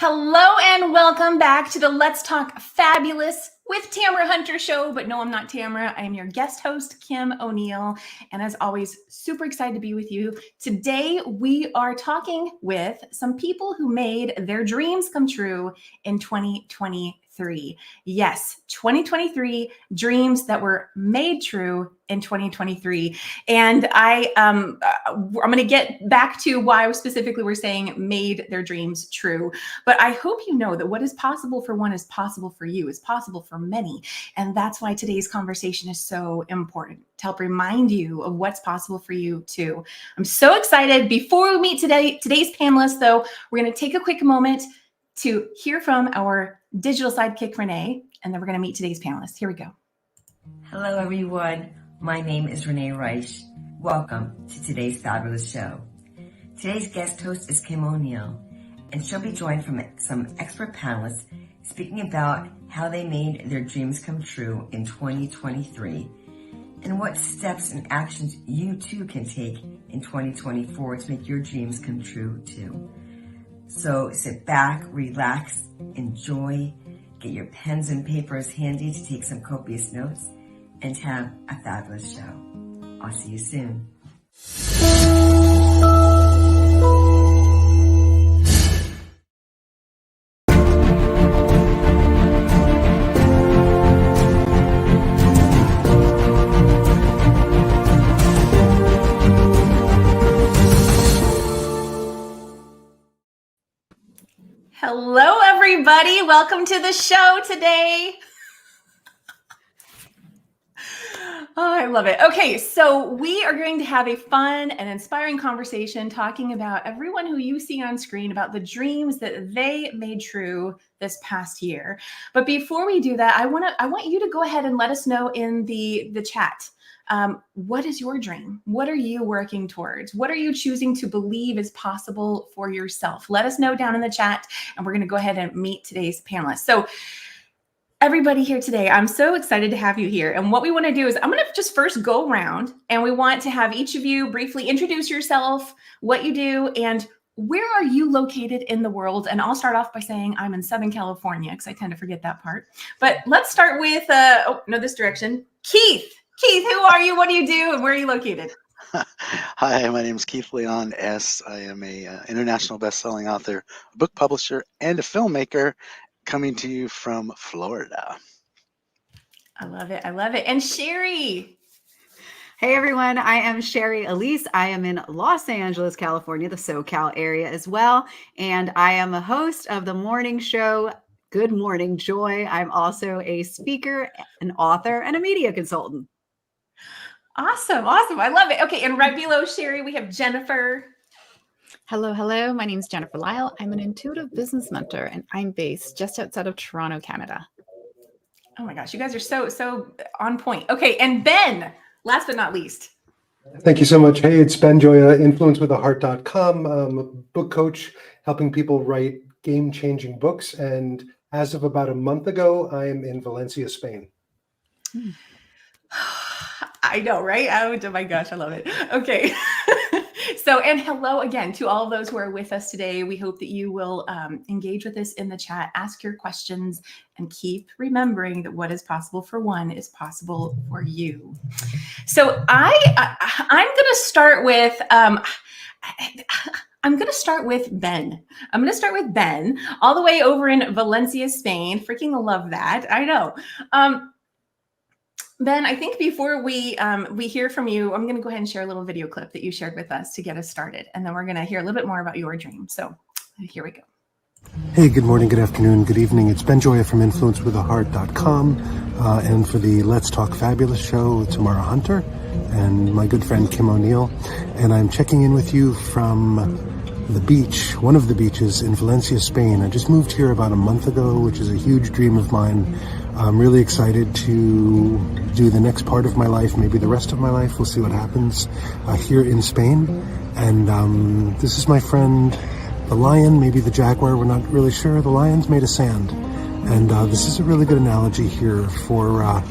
Hello and welcome back to the Let's Talk Fabulous with Tamara Hunter show. But no, I'm not Tamara. I am your guest host, Kim O'Neill. And as always, super excited to be with you. Today, we are talking with some people who made their dreams come true in 2023. Yes, 2023 dreams that were made true in 2023. And I'm going to get back to why specifically we're saying made their dreams true. But I hope you know that what is possible for one is possible for you, is possible for many. And that's why today's conversation is so important, to help remind you of what's possible for you too. I'm so excited. Before we meet today's panelists, though, we're going to take a quick moment to hear from our digital sidekick, Renee, and then we're going to meet today's panelists. Here we go. Hello, everyone. My name is Renee Reich. Welcome to today's fabulous show. Today's guest host is Kim O'Neill, and she'll be joined from some expert panelists speaking about how they made their dreams come true in 2023 and what steps and actions you too can take in 2024 to make your dreams come true too. So sit back, relax, enjoy, get your pens and papers handy to take some copious notes, and have a fabulous show. I'll see you soon. Hello, everybody. Welcome to the show today. Oh, I love it. Okay, so we are going to have a fun and inspiring conversation talking about everyone who you see on screen, about the dreams that they made true this past year. But before we do that, I want you to go ahead and let us know in the chat. What is your dream? What are you working towards? What are you choosing to believe is possible for yourself? Let us know down in the chat, and we're going to go ahead and meet today's panelists. So everybody here today, I'm so excited to have you here. And what we want to do is I'm going to just first go around, and we want to have each of you briefly introduce yourself, what you do, and where are you located in the world? And I'll start off by saying I'm in Southern California because I tend to forget that part. But let's start with, this direction. Keith. Keith, who are you? What do you do? And where are you located? Hi, my name is Keith Lyall S. I am a international best-selling author, a book publisher, and a filmmaker coming to you from Florida. I love it. I love it. And Shari. Hey, everyone. I am Shari Alyse. I am in Los Angeles, California, the SoCal area as well. And I am a host of the morning show, Good Morning Joy. I'm also a speaker, an author, and a media consultant. Awesome. Awesome. I love it. Okay. And right below Shari, we have Jennifer. Hello. My name is Jennifer Lyall. I'm an intuitive business mentor, and I'm based just outside of Toronto, Canada. Oh my gosh. You guys are so on point. Okay. And Ben, last but not least. Thank you so much. Hey, it's Ben Gioia, influencewiththeheart.com. I'm a book coach helping people write game-changing books. And as of about a month ago, I am in Valencia, Spain. I know, right? Oh my gosh, I love it. Okay. So, and hello again to all of those who are with us today. We hope that you will engage with us in the chat, ask your questions, and keep remembering that what is possible for one is possible for you. So I'm going to start with, Ben. I'm going to start with Ben, all the way over in Valencia, Spain. Freaking love that. I know. Ben, I think before we hear from you, I'm going to go ahead and share a little video clip that you shared with us to get us started. And then we're going to hear a little bit more about your dream. So here we go. Hey, good morning, good afternoon, good evening. It's Ben Gioia from influencewiththeheart.com. And for the Let's Talk Fabulous show with Tamara Hunter and my good friend Kim O'Neill. And I'm checking in with you from the beach, one of the beaches in Valencia, Spain. I just moved here about a month ago, which is a huge dream of mine. I'm really excited to do the next part of my life, maybe the rest of my life. We'll see what happens here in Spain. And this is my friend, the lion, maybe the jaguar, we're not really sure. The lion's made of sand. And this is a really good analogy here for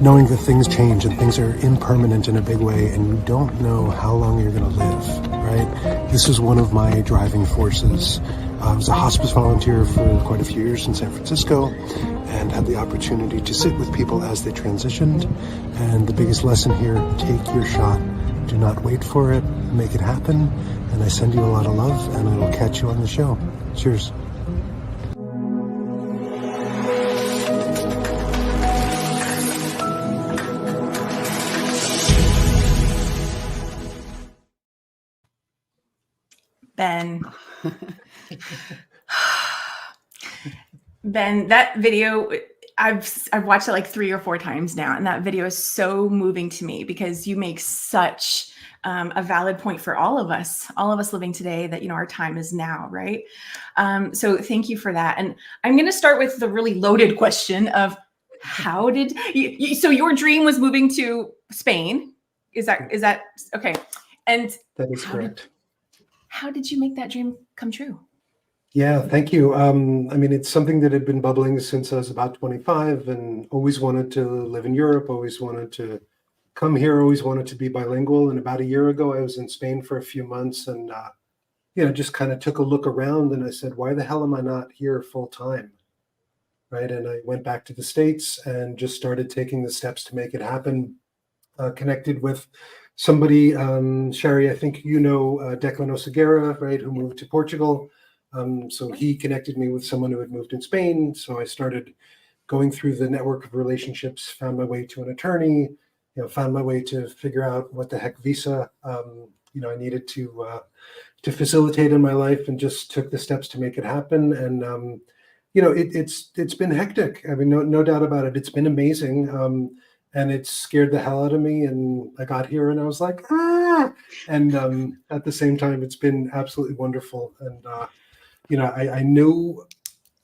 knowing that things change and things are impermanent in a big way, and you don't know how long you're going to live, right? This is one of my driving forces I was a hospice volunteer for quite a few years in San Francisco and had the opportunity to sit with people as they transitioned. And the biggest lesson here, take your shot. Do not wait for it. Make it happen. And I send you a lot of love, and I will catch you on the show. Cheers. Ben. Ben, that video, I've watched it like 3 or 4 times now, and that video is so moving to me because you make such a valid point for all of us living today that, our time is now, right? So thank you for that. And I'm going to start with the really loaded question of how did you so your dream was moving to Spain? Is that okay? And That is correct. How did you make that dream come true? Yeah, thank you. It's something that had been bubbling since I was about 25 and always wanted to live in Europe, always wanted to come here, always wanted to be bilingual. And about a year ago, I was in Spain for a few months and, just kind of took a look around and I said, why the hell am I not here full time? Right. And I went back to the States and just started taking the steps to make it happen. Connected with somebody, Shari, I think Declan Oseguera, right, who moved to Portugal. So he connected me with someone who had moved in Spain. So I started going through the network of relationships, found my way to an attorney, found my way to figure out what the heck visa, I needed to facilitate in my life, and just took the steps to make it happen. And, it's been hectic. I mean, no doubt about it. It's been amazing. And it scared the hell out of me. And I got here and I was like, ah! And at the same time, it's been absolutely wonderful. And, I knew,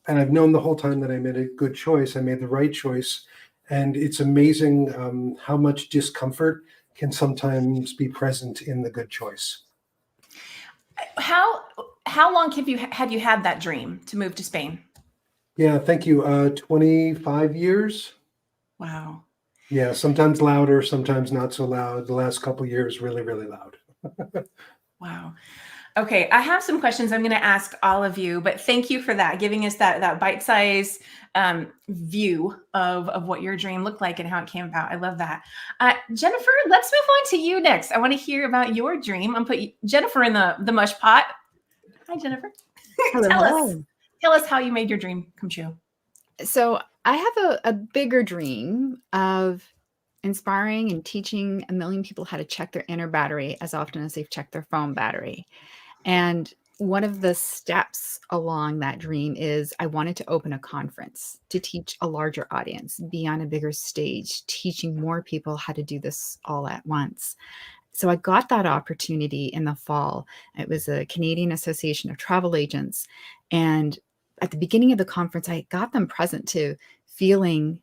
and I've known the whole time that I made a good choice. I made the right choice. And it's amazing how much discomfort can sometimes be present in the good choice. How long have you had that dream to move to Spain? Yeah, thank you. 25 years. Wow. Yeah, sometimes louder, sometimes not so loud. The last couple of years, really, really loud. Wow. Okay, I have some questions I'm going to ask all of you, but thank you for that, giving us that bite-sized view of what your dream looked like and how it came about. I love that. Jennifer, let's move on to you next. I want to hear about your dream. I'm putting Jennifer in the mush pot. Hi, Jennifer. Hello. Tell us how you made your dream come true. So I have a bigger dream of inspiring and teaching 1 million people how to check their inner battery as often as they've checked their phone battery. And one of the steps along that dream is I wanted to open a conference to teach a larger audience, be on a bigger stage, teaching more people how to do this all at once. So I got that opportunity in the fall. It was a Canadian Association of Travel Agents. And at the beginning of the conference, I got them present to feeling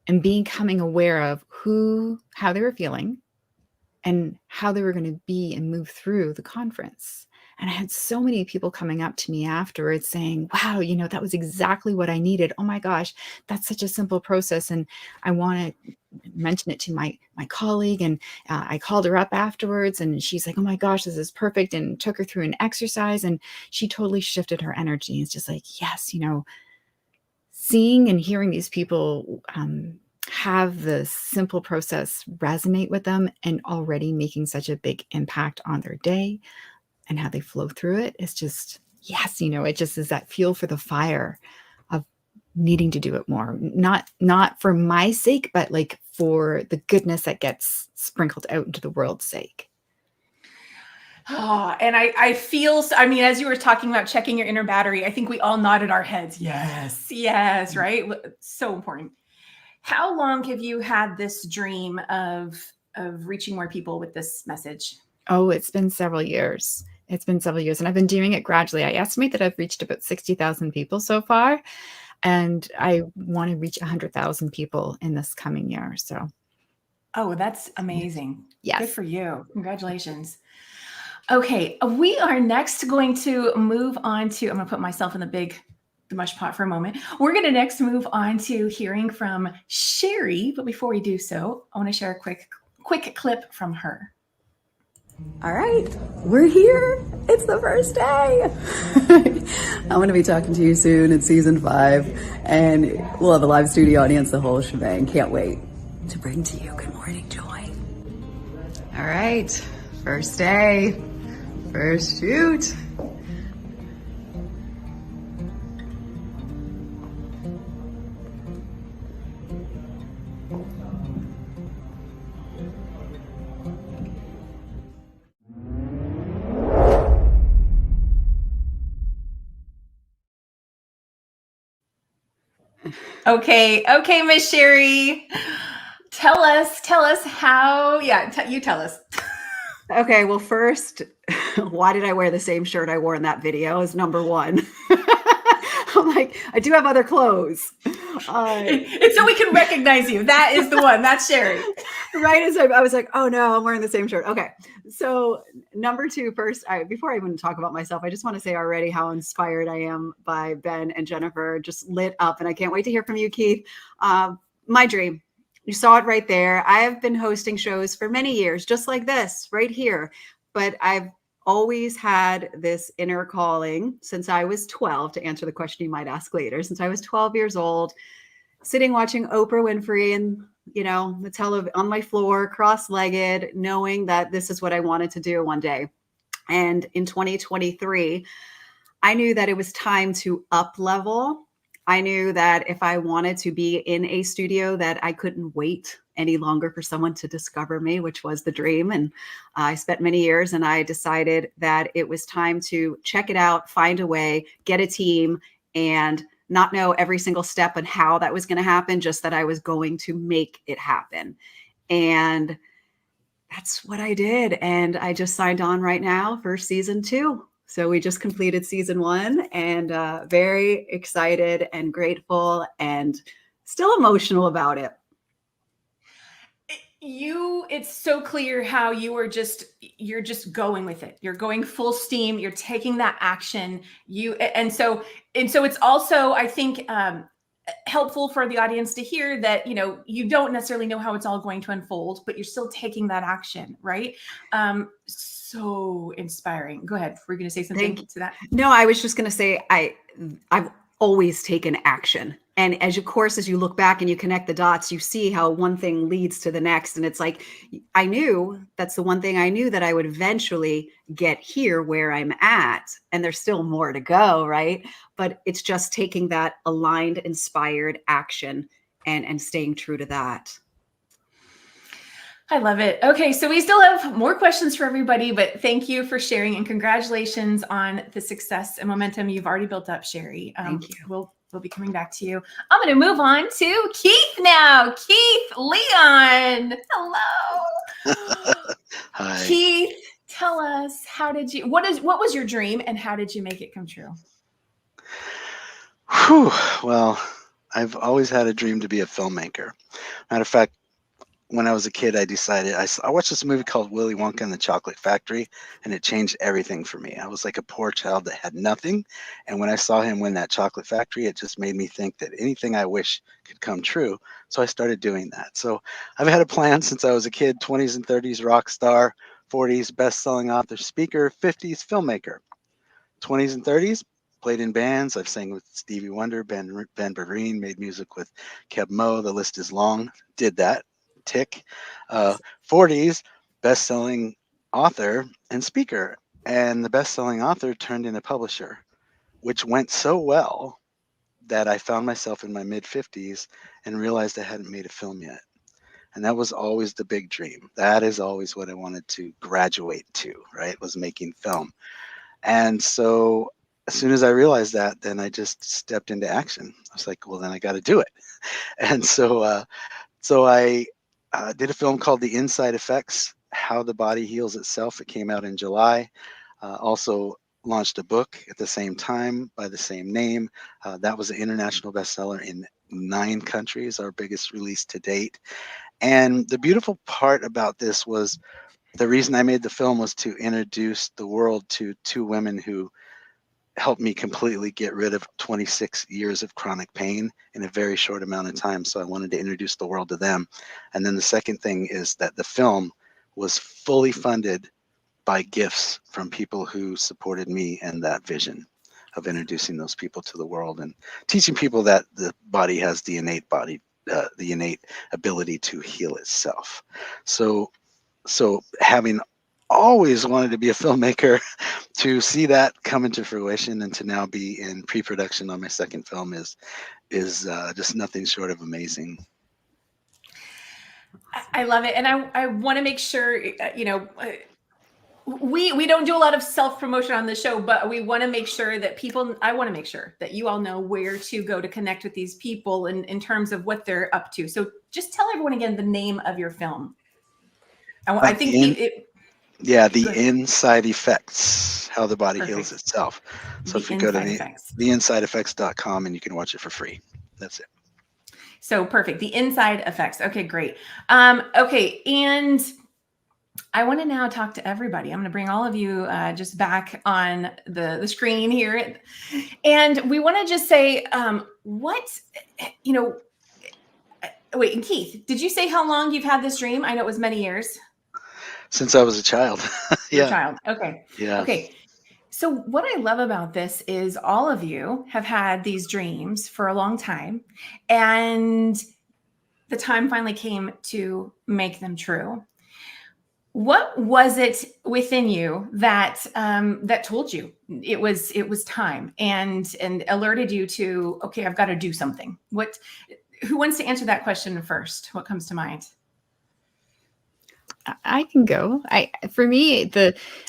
and becoming aware of how they were feeling and how they were going to be and move through the conference. And I had so many people coming up to me afterwards saying, wow, that was exactly what I needed. Oh my gosh, that's such a simple process. And I want to mention it to my colleague. And I called her up afterwards and she's like, oh my gosh, this is perfect. And took her through an exercise and she totally shifted her energy. It's just like, yes, seeing and hearing these people have the simple process resonate with them and already making such a big impact on their day and how they flow through it. It's just, yes, it just is that fuel for the fire of needing to do it more. Not for my sake, but like for the goodness that gets sprinkled out into the world's sake. Oh, and I feel, as you were talking about checking your inner battery, I think we all nodded our heads. Yes, right? So important. How long have you had this dream of reaching more people with this message? Oh, it's been several years. And I've been doing it gradually. I estimate that I've reached about 60,000 people so far. And I want to reach 100,000 people in this coming year. So. Oh, that's amazing. Yes. Good for you. Congratulations. Okay, we are next going to move on to, I'm going to put myself in the mush pot for a moment. We're going to next move on to hearing from Shari. But before we do so, I want to share a quick clip from her. All right, we're here. It's the first day. I'm going to be talking to you soon in season 5, and we'll have a live studio audience, the whole shebang. Can't wait to bring to you Good Morning Joy. All right, first day, first shoot. Okay, Miss Shari. Tell us how, you tell us. Okay, well, first, why did I wear the same shirt I wore in that video is number one. I'm like, I do have other clothes. It's so we can recognize you. That is the one. That's Shari. Right as I was like, oh no, I'm wearing the same shirt. Okay, so number two, first, before I even talk about myself, I just want to say already how inspired I am by Ben and Jennifer, just lit up, and I can't wait to hear from you, Keith. My dream. You saw it right there. I have been hosting shows for many years, just like this right here, but I've always had this inner calling since I was 12, to answer the question you might ask later. Since I was 12 years old, sitting watching Oprah Winfrey and, on my floor, cross-legged, knowing that this is what I wanted to do one day. And in 2023, I knew that it was time to up level. I knew that if I wanted to be in a studio, that I couldn't wait any longer for someone to discover me, which was the dream. And I spent many years, and I decided that it was time to check it out, find a way, get a team, and not know every single step and how that was going to happen, just that I was going to make it happen. And that's what I did. And I just signed on right now for season 2. So we just completed season 1, and very excited and grateful and still emotional about it. It's so clear how you're just going with it. You're going full steam. You're taking that action. And so it's also, I think, helpful for the audience to hear that, you don't necessarily know how it's all going to unfold, but you're still taking that action, right? So inspiring. Go ahead. We're going to say something to that. No, I was just going to say, I've always taken action. And as you look back and you connect the dots, you see how one thing leads to the next. And it's like, I knew that's the one thing I knew, that I would eventually get here where I'm at. And there's still more to go, right? But it's just taking that aligned, inspired action and staying true to that. I love it. Okay, so we still have more questions for everybody, but thank you for sharing, and congratulations on the success and momentum you've already built up, Shari. Thank you. We'll be coming back to you. I'm going to move on to Keith now. Keith Leon. Hello. Hi. Keith, tell us, what was your dream, and how did you make it come true? Whew. Well, I've always had a dream to be a filmmaker. Matter of fact, when I was a kid, I decided, I watched this movie called Willy Wonka and the Chocolate Factory, and it changed everything for me. I was like a poor child that had nothing. And when I saw him win that chocolate factory, it just made me think that anything I wish could come true. So I started doing that. So I've had a plan since I was a kid: 20s and 30s rock star, 40s best-selling author, speaker, 50s filmmaker. 20s and 30s, played in bands. I've sang with Stevie Wonder, Ben Vereen, made music with Keb Mo. The list is long. Did that. Tick. 40s, best-selling author and speaker. And the best-selling author turned into publisher, which went so well that I found myself in my mid-50s and realized I hadn't made a film yet. And that was always the big dream. That is always what I wanted to graduate to, right? Was making film. And so as soon as I realized that, then I just stepped into action. I was like, well, then I got to do it. And so I did a film called The Inside Effects: How the Body Heals Itself. It came out in July. Also launched a book at the same time by the same name. That was an international bestseller in 9 countries, our biggest release to date. And the beautiful part about this was, the reason I made the film was to introduce the world to 2 women who helped me completely get rid of 26 years of chronic pain in a very short amount of time. So I wanted to introduce the world to them. And then the second thing is that the film was fully funded by gifts from people who supported me and that vision of introducing those people to the world and teaching people that the body has the innate ability to heal itself. So having always wanted to be a filmmaker, to see that come into fruition and to now be in pre-production on my second film is just nothing short of amazing. I love it. And I want to make sure, we don't do a lot of self-promotion on the show, but we want to make sure that I want to make sure that you all know where to go to connect with these people in terms of what they're up to. So just tell everyone again the name of your film. I think the inside effects, how the body Perfect. heals itself. So if you go to theinsideeffects.com and you can watch it for free. That's it. So perfect. The inside effects. Okay, great. Okay. And I want to now talk to everybody. I'm going to bring all of you just back on the screen here. And we want to just say, wait, and Keith, did you say how long you've had this dream? I know it was many years. Since I was a child. Yeah. Child. Okay. Yeah. Okay. So what I love about this is all of you have had these dreams for a long time, and the time finally came to make them true. What was it within you that that told you it was time and alerted you to, okay, I've got to do something? Who wants to answer that question first? What comes to mind? I can go. For me,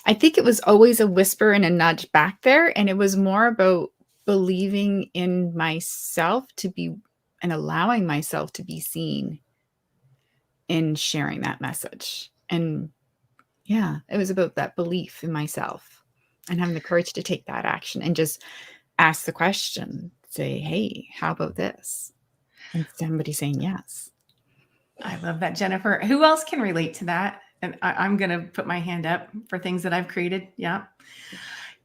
I think it was always a whisper and a nudge back there, and it was more about believing in myself and allowing myself to be seen in sharing that message. And yeah, it was about that belief in myself and having the courage to take that action and just ask the question, say, hey, how about this? And somebody saying yes. I love that, Jennifer. Who else can relate to that? And I'm going to put my hand up for things that I've created. Yeah.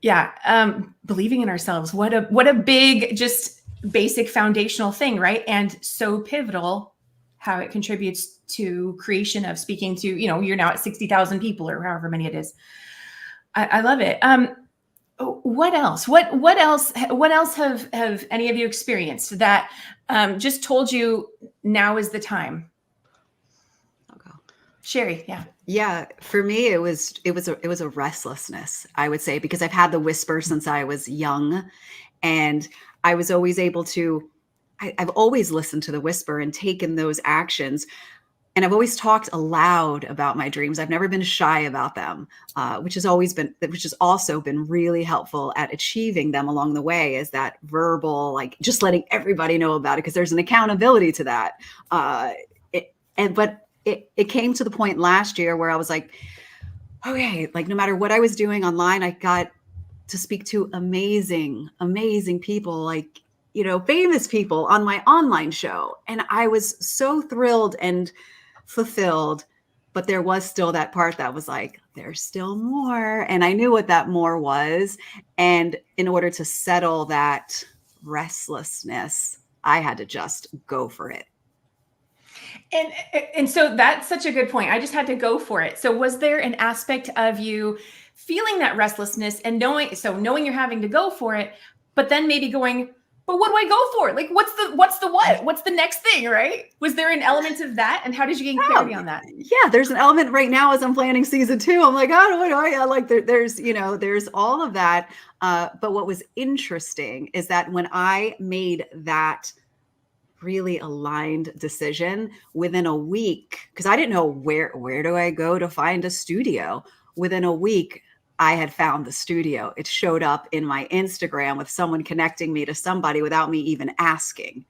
Yeah. Believing in ourselves. What a big, just basic foundational thing, right? And so pivotal how it contributes to creation of speaking to, you're now at 60,000 people or however many it is. I love it. What else? What else have any of you experienced that just told you now is the time? Shari, yeah. Yeah, for me, it was a restlessness, I would say, because I've had the whisper since I was young, and I was always able to. I've always listened to the whisper and taken those actions, and I've always talked aloud about my dreams. I've never been shy about them, which has also been really helpful at achieving them along the way. Is that verbal, like just letting everybody know about it, because there's an accountability to that, It came to the point last year where I was like, okay, like no matter what I was doing online, I got to speak to amazing, amazing people, like, famous people on my online show. And I was so thrilled and fulfilled, but there was still that part that was like, there's still more. And I knew what that more was. And in order to settle that restlessness, I had to just go for it. And so that's such a good point. I just had to go for it. So was there an aspect of you feeling that restlessness and knowing you're having to go for it, but then maybe going, but what do I go for? Like, what's the next thing, right? Was there an element of that? And how did you gain clarity on that? Yeah, there's an element right now as I'm planning season 2. I'm like, oh, what do I like? There's all of that. But what was interesting is that when I made that really aligned decision within a week, because I didn't know where do I go to find a studio. Within a week, I had found the studio. It showed up in my Instagram with someone connecting me to somebody without me even asking.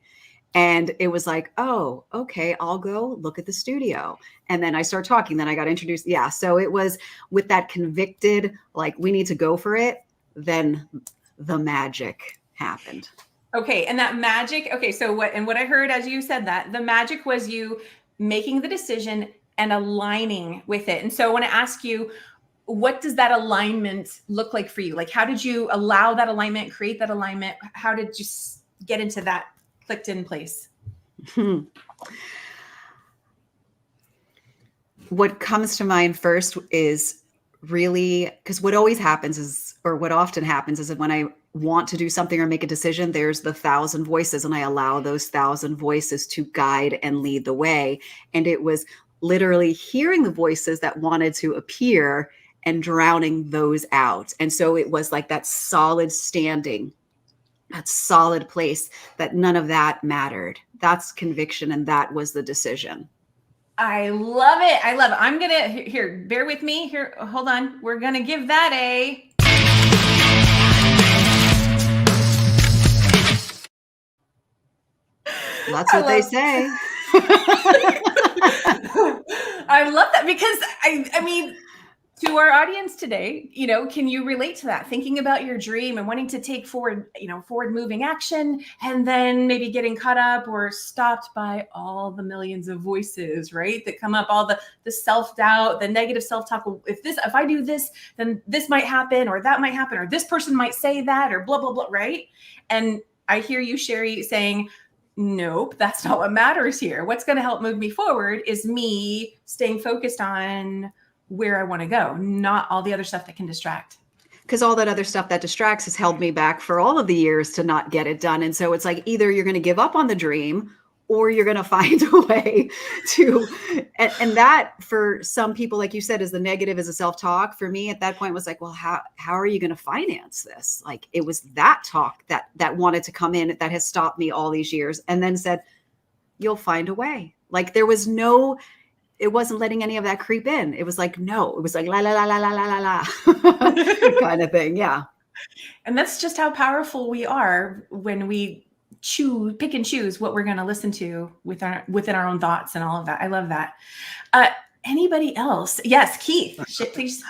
And it was like, oh, okay, I'll go look at the studio. And then I start talking, then I got introduced. Yeah. So it was with that convicted, like, we need to go for it. Then the magic happened. Okay. And that magic. Okay. So what I heard as you said that, the magic was you making the decision and aligning with it. And so I want to ask you, what does that alignment look like for you? Like, how did you allow that alignment, create that alignment? How did you get into that clicked in place? What comes to mind first is really, because what always happens is, or what often happens is that when I want to do something or make a decision, there's the 1,000 voices, and I allow those 1,000 voices to guide and lead the way. And it was literally hearing the voices that wanted to appear and drowning those out. And so it was like that solid standing, that solid place, that none of that mattered. That's conviction. And that was the decision. I love it. I love it. I'm going to, here, bear with me. Here, hold on. We're going to give that a... That's what they say. I love that, because I mean, to our audience today, can you relate to that? Thinking about your dream and wanting to take forward moving action, and then maybe getting caught up or stopped by all the millions of voices, right? That come up, all the self-doubt, the negative self-talk. If I do this, then this might happen, or that might happen, or this person might say that, or blah, blah, blah, right? And I hear you, Shari, saying, nope, that's not what matters here. What's going to help move me forward is me staying focused on where I want to go, not all the other stuff that can distract. Because all that other stuff that distracts has held me back for all of the years to not get it done. And so it's like, either you're going to give up on the dream, or you're going to find a way to, and that for some people, like you said, is the negative, is a self-talk. For me at that point was like, well, how are you going to finance this? Like, it was that talk that wanted to come in that has stopped me all these years, and then said, you'll find a way. Like, there was no, it wasn't letting any of that creep in. It was like, no, it was like, la, la, la, la, la, la, la, la kind of thing. Yeah. And that's just how powerful we are when we pick and choose what we're going to listen to within our own thoughts and all of that. I love that. Anybody else? Yes, Keith, please.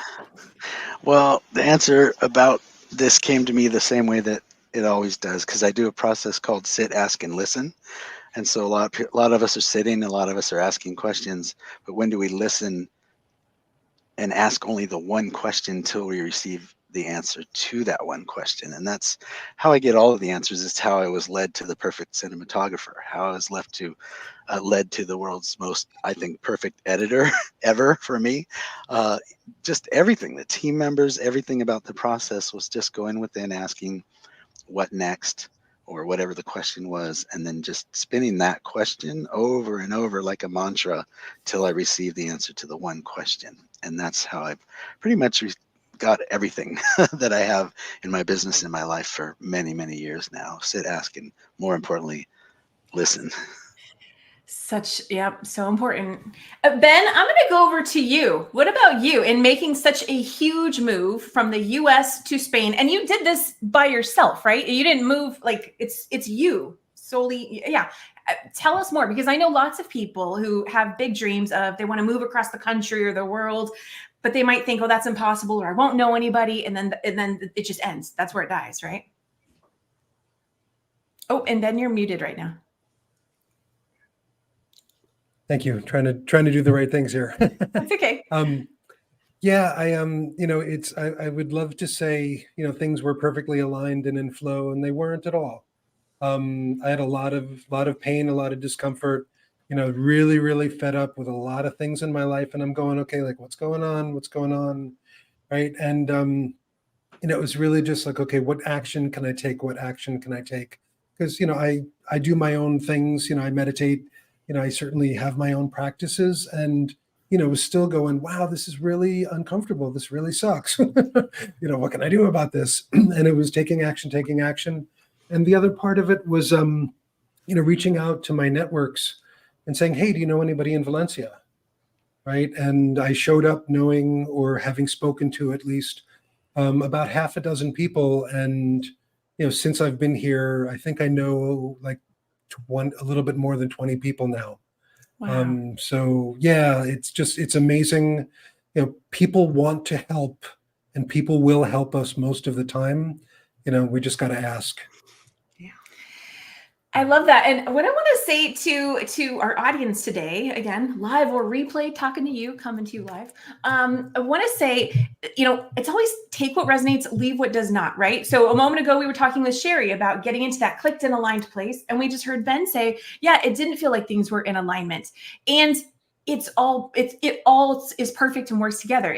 Well, the answer about this came to me the same way that it always does, because I do a process called sit, ask, and listen. And so a lot of us are sitting, a lot of us are asking questions, but when do we listen and ask only the one question until we receive the answer to that one question? And that's how I get all of the answers. It's how I was led to the perfect cinematographer, how I was led to the world's most, I think, perfect editor ever for me. Just everything, the team members, everything about the process was just going within, asking what next, or whatever the question was, and then just spinning that question over and over like a mantra till I received the answer to the one question. And that's how I've pretty much got everything that I have in my business, in my life for many, many years now. Sit, ask, and more importantly, listen. So important. Ben, I'm going to go over to you. What about you in making such a huge move from the US to Spain? And you did this by yourself, right? You didn't move, like it's you solely. Yeah. Tell us more, because I know lots of people who have big dreams of, they want to move across the country or the world, but they might think, oh, that's impossible, or I won't know anybody. And then it just ends. That's where it dies, right? Oh, and Ben, you're muted right now. Thank you. Trying to do the right things here. That's okay. Yeah, I would love to say, things were perfectly aligned and in flow, and they weren't at all. I had a lot of pain, a lot of discomfort, really, really fed up with a lot of things in my life. And I'm going, okay, like what's going on? Right. And, it was really just like, okay, what action can I take? What action can I take? Because, I do my own things, I meditate, I certainly have my own practices, and, was still going, wow, this is really uncomfortable. This really sucks. What can I do about this? And it was taking action. And the other part of it was, reaching out to my networks and saying, hey, do you know anybody in Valencia? Right. And I showed up knowing, or having spoken to at least about half a dozen people. And, since I've been here, I think I know like a little bit more than 20 people now. Wow. So yeah, it's amazing. People want to help, and people will help us most of the time. We just got to ask. I love that. And what I want to say to our audience today, again, live or replay, talking to you, coming to you live. I want to say, it's always take what resonates, leave what does not, right? So a moment ago, we were talking with Shari about getting into that clicked and aligned place. And we just heard Ben say, yeah, it didn't feel like things were in alignment. And it all is perfect and works together.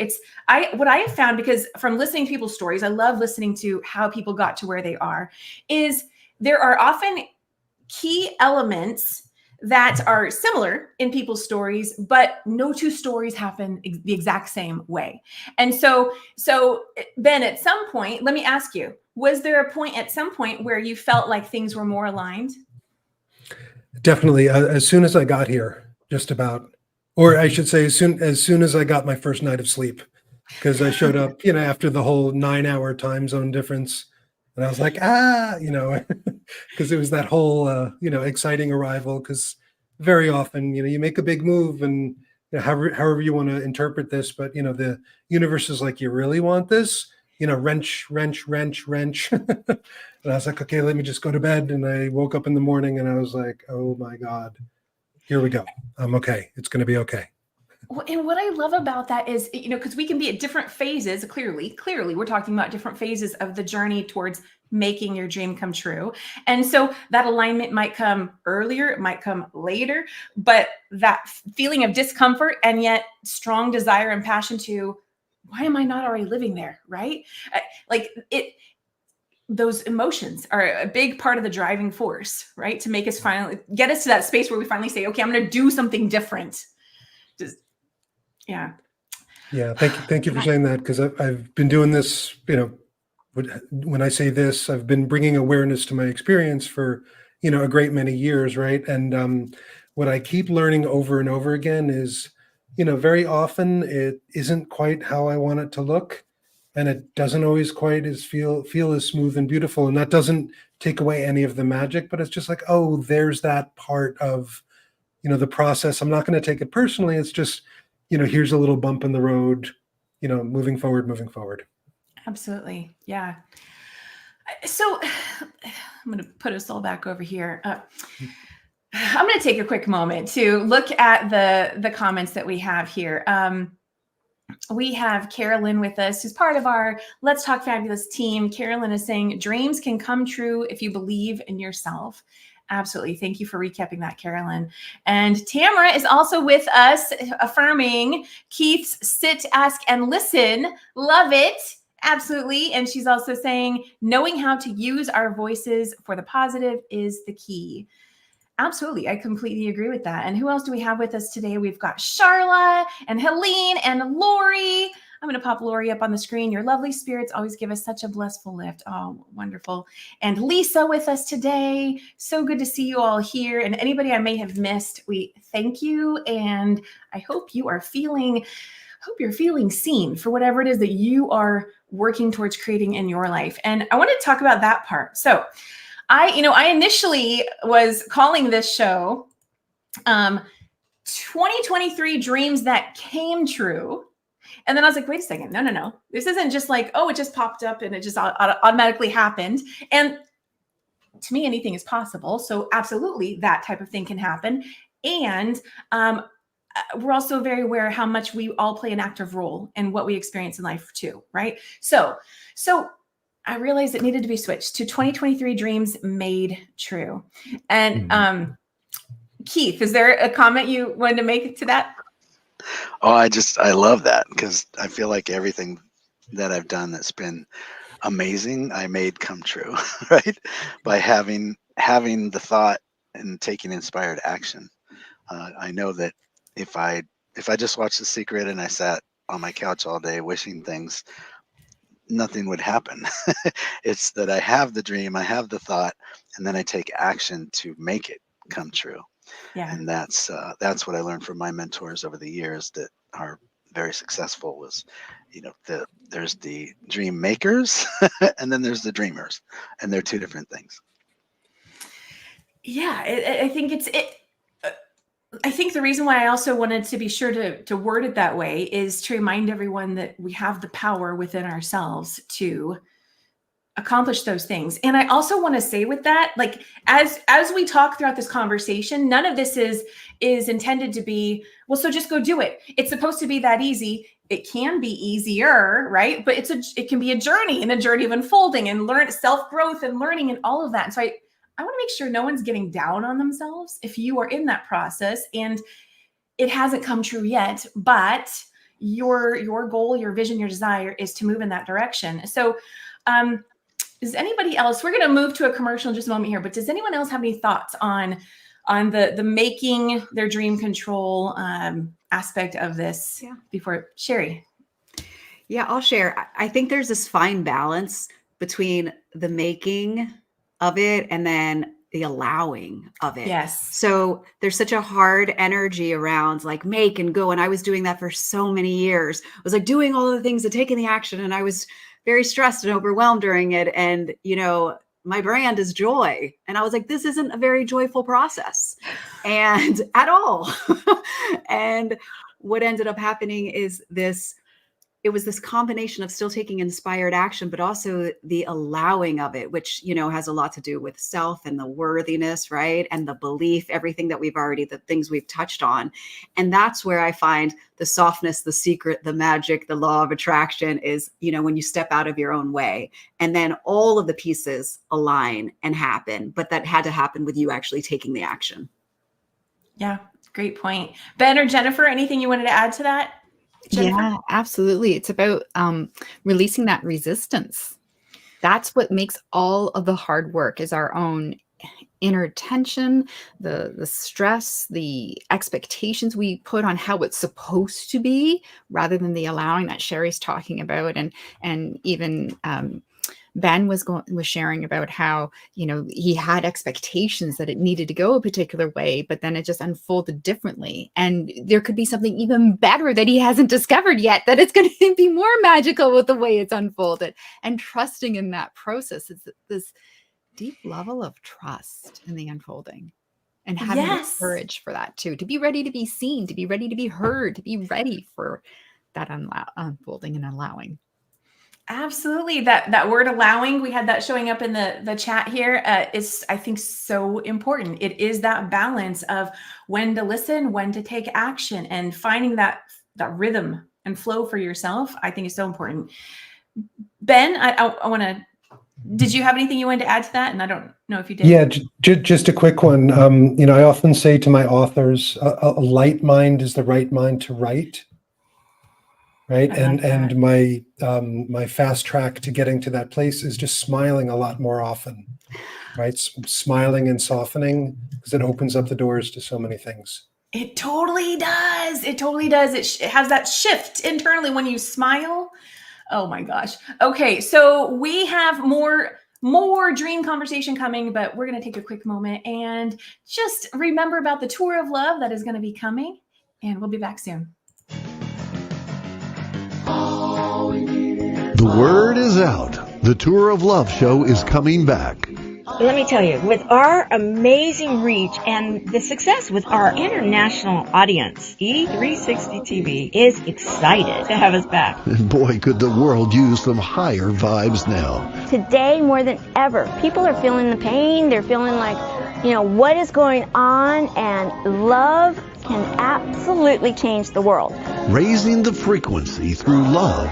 What I have found, because from listening to people's stories, I love listening to how people got to where they are, is there are often key elements that are similar in people's stories, but no two stories happen the exact same way. And so Ben, at some point, let me ask you, was there a point at some point where you felt like things were more aligned? Definitely. As soon as I got here, just about, or I should say, as soon as I got my first night of sleep, because I showed up, after the whole 9-hour time zone difference, and I was like, because it was that whole, exciting arrival. Because very often, you make a big move, and however you want to interpret this, but the universe is like, you really want this, wrench, wrench, wrench, wrench. And I was like, okay, let me just go to bed. And I woke up in the morning and I was like, oh my God, here we go. I'm okay. It's going to be okay. And what I love about that is, because we can be at different phases, clearly, we're talking about different phases of the journey towards making your dream come true. And so that alignment might come earlier, it might come later, but that feeling of discomfort and yet strong desire and passion to, why am I not already living there? Right? Those emotions are a big part of the driving force, right? To make us finally get us to that space where we finally say, okay, I'm going to do something different. Yeah. Thank you for saying that. Cause I've been doing this, when I say this, I've been bringing awareness to my experience for, a great many years. Right. And, what I keep learning over and over again is, very often it isn't quite how I want it to look. And it doesn't always quite feel as smooth and beautiful. And that doesn't take away any of the magic, but it's just like, oh, there's that part of, the process. I'm not going to take it personally. It's just, here's a little bump in the road, moving forward. Absolutely. Yeah. So I'm going to put us all back over here. I'm going to take a quick moment to look at the comments that we have here. We have Carolyn with us, who's part of our Let's Talk Fabulous team. Carolyn is saying, dreams can come true if you believe in yourself. Absolutely. Thank you for recapping that, Carolyn. And Tamara is also with us, affirming Keith's sit, ask, and listen. Love it. Absolutely. And she's also saying, knowing how to use our voices for the positive is the key. Absolutely. I completely agree with that. And who else do we have with us today? We've got Charla and Helene and Lori. I'm going to pop Lori up on the screen. Your lovely spirits always give us such a blissful lift. Oh, wonderful. And Lisa with us today. So good to see you all here. And anybody I may have missed, we thank you. And I hope you're feeling seen for whatever it is that you are working towards creating in your life. And I want to talk about that part. So I initially was calling this show 2023 Dreams That Came True. And then I was like, wait a second. No. This isn't just like, oh, it just popped up and it just automatically happened. And to me, anything is possible. So absolutely that type of thing can happen. And we're also very aware how much we all play an active role in what we experience in life too, right? So I realized it needed to be switched to 2023 Dreams Made True. And Keith, is there a comment you wanted to make to that? Oh, I love that, because I feel like everything that I've done that's been amazing, I made come true, right? By having the thought and taking inspired action. I know that if I just watched The Secret and I sat on my couch all day wishing things, nothing would happen. It's that I have the dream, I have the thought, and then I take action to make it come true. Yeah. And that's what I learned from my mentors over the years that are very successful was, there's the dream makers and then there's the dreamers, and they're two different things. Yeah, I think I think the reason why I also wanted to be sure to word it that way is to remind everyone that we have the power within ourselves to accomplish those things. And I also want to say with that, like, as we talk throughout this conversation, none of this is intended to be, well, so just go do it. It's supposed to be that easy. It can be easier, right? But it can be a journey, and a journey of unfolding and self-growth and learning and all of that. And so I want to make sure no one's getting down on themselves if you are in that process. And it hasn't come true yet, but your goal, your vision, your desire is to move in that direction. So does anybody else, we're going to move to a commercial in just a moment here, but does anyone else have any thoughts on the making their dream control aspect of this? Before Shari? Yeah, I'll share. I think there's this fine balance between the making of it and then the allowing of it. Yes. So there's such a hard energy around like make and go. And I was doing that for so many years. I was like doing all the things and taking the action. And I was very stressed and overwhelmed during it. And, you know, my brand is joy. And I was like, this isn't a very joyful process and at all. And what ended up happening is it was this combination of still taking inspired action, but also the allowing of it, which, you know, has a lot to do with self and the worthiness, right? And the belief, everything that the things we've touched on. And that's where I find the softness, the secret, the magic, the law of attraction is, you know, when you step out of your own way and then all of the pieces align and happen, but that had to happen with you actually taking the action. Yeah, great point. Ben or Jennifer, anything you wanted to add to that? Jennifer? Yeah, absolutely. It's about releasing that resistance. That's what makes all of the hard work, is our own inner tension, the stress, the expectations we put on how it's supposed to be, rather than the allowing that Shari's talking about. And even Ben was sharing about how, you know, he had expectations that it needed to go a particular way, but then it just unfolded differently. And there could be something even better that he hasn't discovered yet, that it's going to be more magical with the way it's unfolded. And trusting in that process is this deep level of trust in the unfolding, and having the courage for that too, to be ready to be seen, to be ready to be heard, to be ready for that unfolding and allowing. Absolutely. That word allowing, we had that showing up in the chat here, is, I think, so important. It is that balance of when to listen, when to take action, and finding that rhythm and flow for yourself, I think is so important. Ben, I want to, did you have anything you wanted to add to that? And I don't know if you did. Yeah, just a quick one. You know, I often say to my authors, a light mind is the right mind to write. Right. And my fast track to getting to that place is just smiling a lot more often. Right. Smiling and softening, because it opens up the doors to so many things. It totally does. It totally does. It has that shift internally when you smile. Oh my gosh. Okay. So we have more dream conversation coming, but we're going to take a quick moment and just remember about the tour of love that is going to be coming, and we'll be back soon. The word is out. The Tour of Love show is coming back. Let me tell you, with our amazing reach and the success with our international audience, E360 TV is excited to have us back. And boy, could the world use some higher vibes now. Today, more than ever, people are feeling the pain. They're feeling like, you know, what is going on, and love can absolutely change the world. Raising the frequency through love.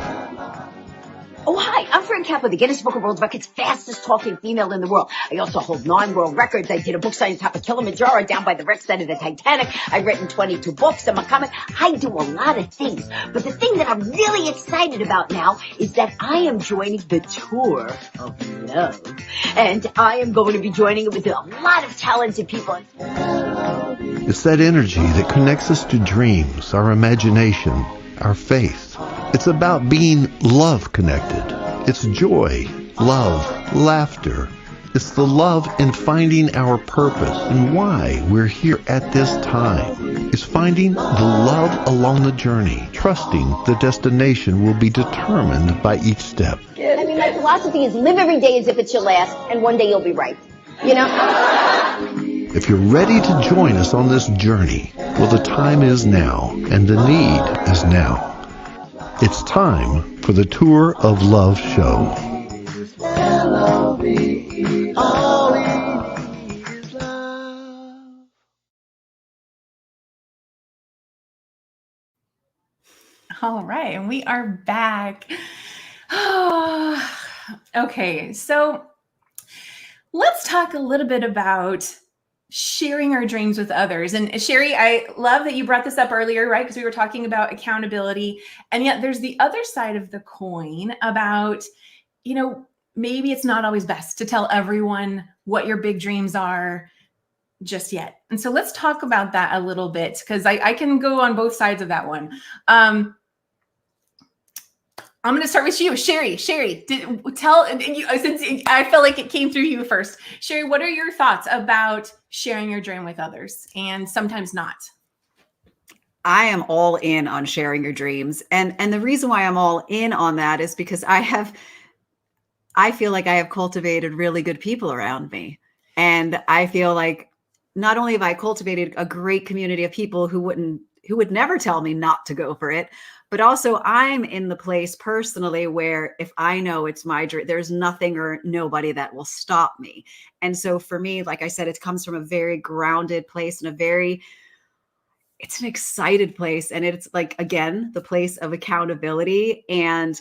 Oh, hi, I'm Fran Kaplan, the Guinness Book of World Records fastest talking female in the world. I also hold 9 world records. I did a book signing on top of Kilimanjaro down by the wreck site of the Titanic. I've written 22 books. I'm a comic. I do a lot of things. But the thing that I'm really excited about now is that I am joining the Tour of Love. And I am going to be joining it with a lot of talented people. It's that energy that connects us to dreams, our imagination, our faith. It's about being love connected. It's joy, love, laughter. It's the love in finding our purpose and why we're here at this time. It's finding the love along the journey, trusting the destination will be determined by each step. I mean, my philosophy is live every day as if it's your last, and one day you'll be right. You know? If you're ready to join us on this journey, well, the time is now, and the need is now. It's time for the Tour of Love show. All right, and we are back. Okay, so let's talk a little bit about sharing our dreams with others. And Shari, I love that you brought this up earlier, right? Because we were talking about accountability. And yet there's the other side of the coin about, maybe it's not always best to tell everyone what your big dreams are just yet. And so let's talk about that a little bit, because I can go on both sides of that one. I'm going to start with you, Shari. Shari, since I felt like it came through you first. Shari, what are your thoughts about sharing your dream with others and sometimes not? I am all in on sharing your dreams. And the reason why I'm all in on that is because I feel like I have cultivated really good people around me. And I feel like not only have I cultivated a great community of people who would never tell me not to go for it, but also I'm in the place personally where if I know it's my dream, there's nothing or nobody that will stop me. And so for me, like I said, it comes from a very grounded place and it's an excited place. And it's like, again, the place of accountability. And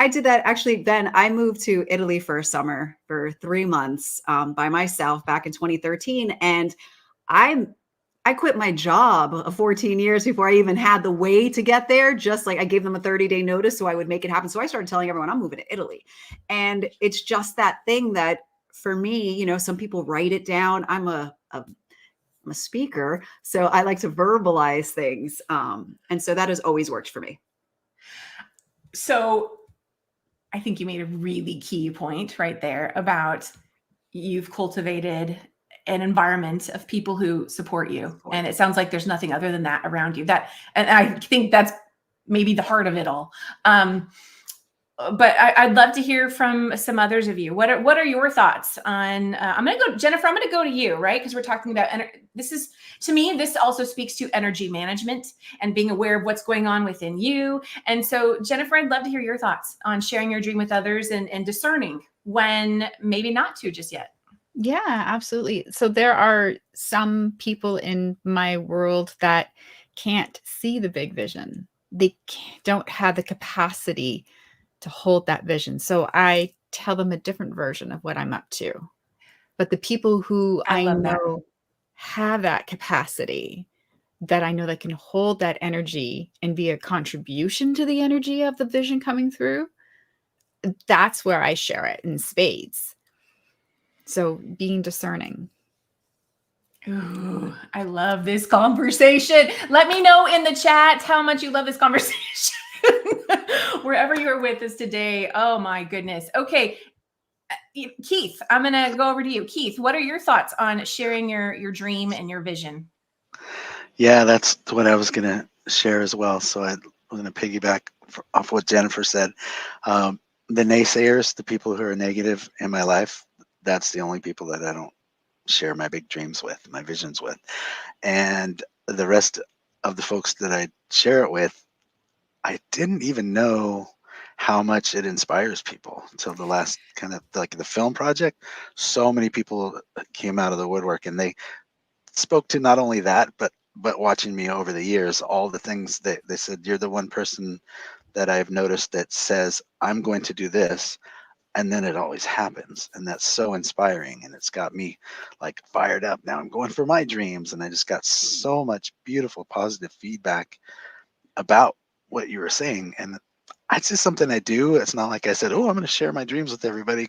I did that actually. Then I moved to Italy for a summer for 3 months by myself back in 2013. And I quit my job of 14 years before I even had the way to get there. Just like I gave them a 30-day notice so I would make it happen. So I started telling everyone I'm moving to Italy. And it's just that thing that for me, some people write it down. I'm a speaker, so I like to verbalize things. And so that has always worked for me. So I think you made a really key point right there about you've cultivated an environment of people who support you. And it sounds like there's nothing other than that around you. And I think that's maybe the heart of it all. But I'd love to hear from some others of you. What are your thoughts on, Jennifer, I'm going to go to you, right? Because we're talking about, to me, this also speaks to energy management and being aware of what's going on within you. And so Jennifer, I'd love to hear your thoughts on sharing your dream with others and discerning when maybe not to just yet. Yeah, absolutely. So there are some people in my world that can't see the big vision. They don't have the capacity to hold that vision. So I tell them a different version of what I'm up to. But the people who I know have that capacity, that I know that can hold that energy and be a contribution to the energy of the vision coming through, that's where I share it in spades. So being discerning. Ooh, I love this conversation. Let me know in the chat how much you love this conversation. Wherever you're with us today. Oh my goodness. Okay. Keith, I'm going to go over to you. Keith, what are your thoughts on sharing your dream and your vision? Yeah, that's what I was going to share as well. So I'm going to piggyback off what Jennifer said. The naysayers, the people who are negative in my life, that's the only people that I don't share my big dreams with, my visions with. And the rest of the folks that I share it with, I didn't even know how much it inspires people until the last kind of like the film project. So many people came out of the woodwork and they spoke to not only that, but watching me over the years, all the things that they said, you're the one person that I've noticed that says, I'm going to do this. And then it always happens. And that's so inspiring. And it's got me like fired up. Now I'm going for my dreams. And I just got so much beautiful, positive feedback about what you were saying. And it's just something I do. It's not like I said, oh, I'm going to share my dreams with everybody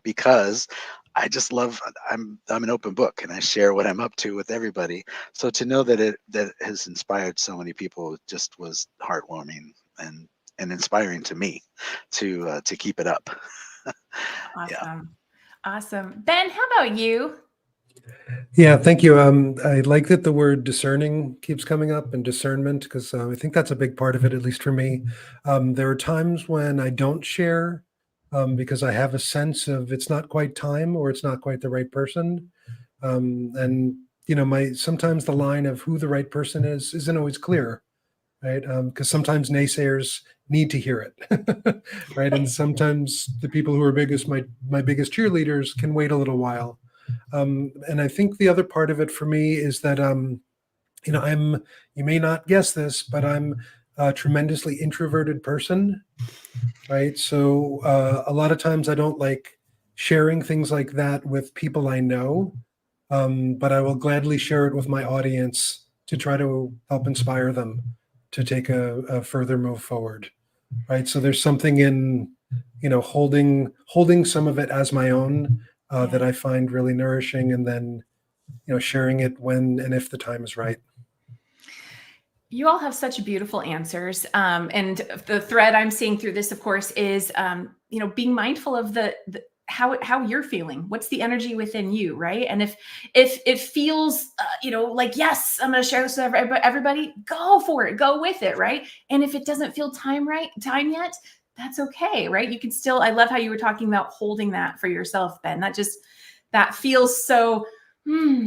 because I just love, I'm an open book and I share what I'm up to with everybody. So to know that that has inspired so many people just was heartwarming and inspiring to me to keep it up. Awesome. Yeah. Awesome. Ben, how about you? Yeah, thank you. I like that the word discerning keeps coming up and discernment, because I think that's a big part of it, at least for me. There are times when I don't share because I have a sense of it's not quite time or it's not quite the right person. And sometimes the line of who the right person is isn't always clear, right? Because sometimes naysayers need to hear it, right? And sometimes the people who are my biggest cheerleaders can wait a little while. And I think the other part of it for me is that, you may not guess this, but I'm a tremendously introverted person, right? So a lot of times I don't like sharing things like that with people I know, but I will gladly share it with my audience to try to help inspire them to take a further move forward. Right. So there's something in, holding some of it as my own that I find really nourishing, and then, sharing it when and if the time is right. You all have such beautiful answers. And the thread I'm seeing through this, of course, is, being mindful of how you're feeling. What's the energy within you, right? And if it feels, like, yes, I'm going to share this with everybody, go for it, go with it, right? And if it doesn't feel time yet, that's okay, right? You can still, I love how you were talking about holding that for yourself, Ben. That feels so,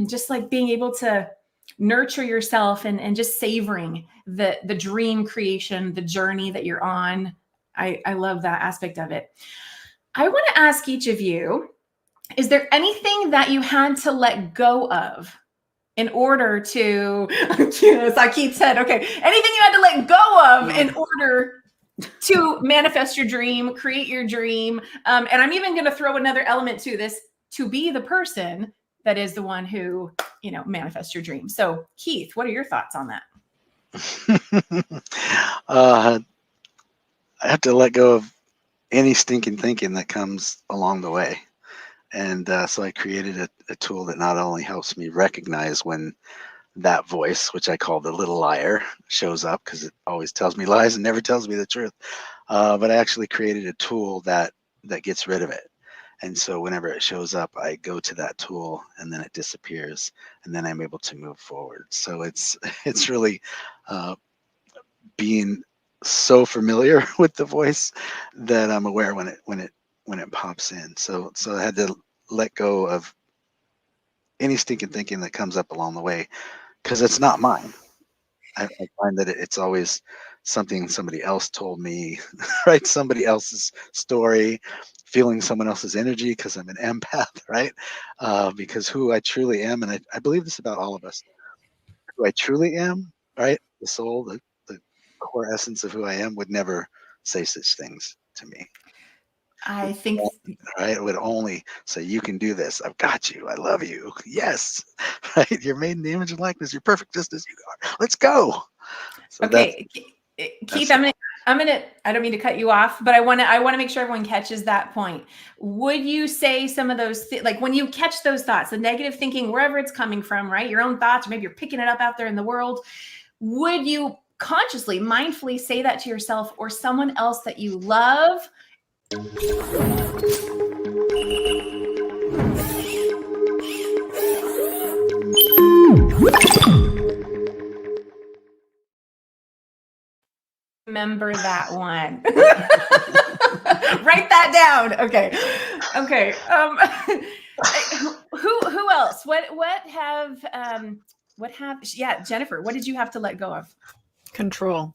just like being able to nurture yourself and just savoring the dream creation, the journey that you're on. I love that aspect of it. I want to ask each of you, is there anything that you had to let go of in order to, Sakit said, okay, anything you had to let go of in order to manifest your dream, create your dream. And I'm even going to throw another element to this, to be the person that is the one who, manifests your dream. So Keith, what are your thoughts on that? I have to let go of any stinking thinking that comes along the way. And so I created a tool that not only helps me recognize when that voice, which I call the little liar, shows up, because it always tells me lies and never tells me the truth. But I actually created a tool that gets rid of it. And so whenever it shows up, I go to that tool and then it disappears, and then I'm able to move forward. So it's really being so familiar with the voice that I'm aware when it pops in. So I had to let go of any stinking thinking that comes up along the way, because it's not mine. I find that it's always something somebody else told me, right? Somebody else's story, feeling someone else's energy, because I'm an empath, right? Because who I truly am, and I believe this about all of us, who I truly am, right? The soul, the core essence of who I am would never say such things to me. I think, right, it would only say, you can do this, I've got you, I love you, yes, right, you're made in the image and likeness, you're perfect just as you are, let's go. So okay, Keith, I'm gonna I don't mean to cut you off, but I want to make sure everyone catches that point. Would you say some of those like when you catch those thoughts, the negative thinking, wherever it's coming from, right, your own thoughts, or maybe you're picking it up out there in the world, would you consciously, mindfully say that to yourself or someone else that you love? Remember that one. Write that down. Okay. Who else? Jennifer, what did you have to let go of? Control.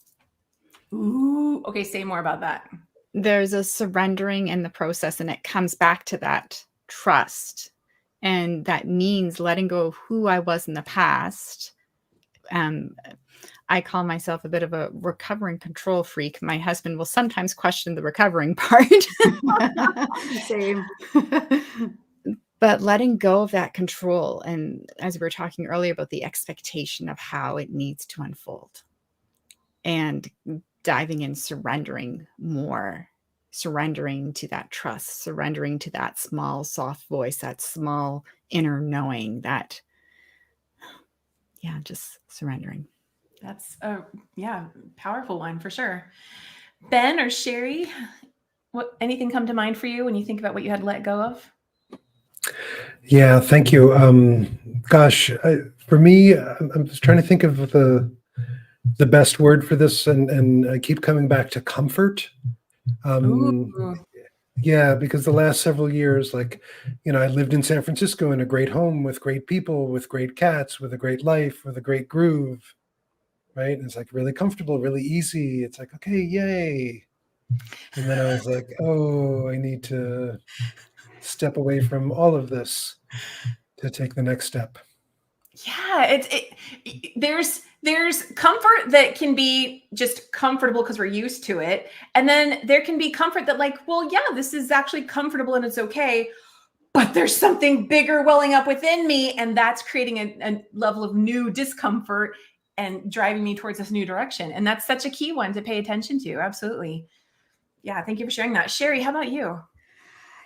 Ooh, okay, say more about that. There's a surrendering in the process, and it comes back to that trust. And that means letting go of who I was in the past. I call myself a bit of a recovering control freak. My husband will sometimes question the recovering part. Same. But letting go of that control, and as we were talking earlier about the expectation of how it needs to unfold, and diving in, surrendering more, surrendering to that trust, surrendering to that small, soft voice, that small inner knowing, that, just surrendering. That's a powerful one for sure. Ben or Shari, anything come to mind for you when you think about what you had to let go of? Yeah, thank you. For me, I'm just trying to think of the best word for this, and I keep coming back to comfort. Yeah, because the last several years, I lived in San Francisco in a great home with great people, with great cats, with a great life, with a great groove, right? And it's like really comfortable, really easy. It's like, okay, yay. And then I was like, oh, I need to step away from all of this to take the next step. Yeah, there's comfort that can be just comfortable because we're used to it. And then there can be comfort that this is actually comfortable and it's okay. but there's something bigger welling up within me, and that's creating a level of new discomfort and driving me towards this new direction. And that's such a key one to pay attention to. Absolutely. Yeah. Thank you for sharing that. Shari, how about you?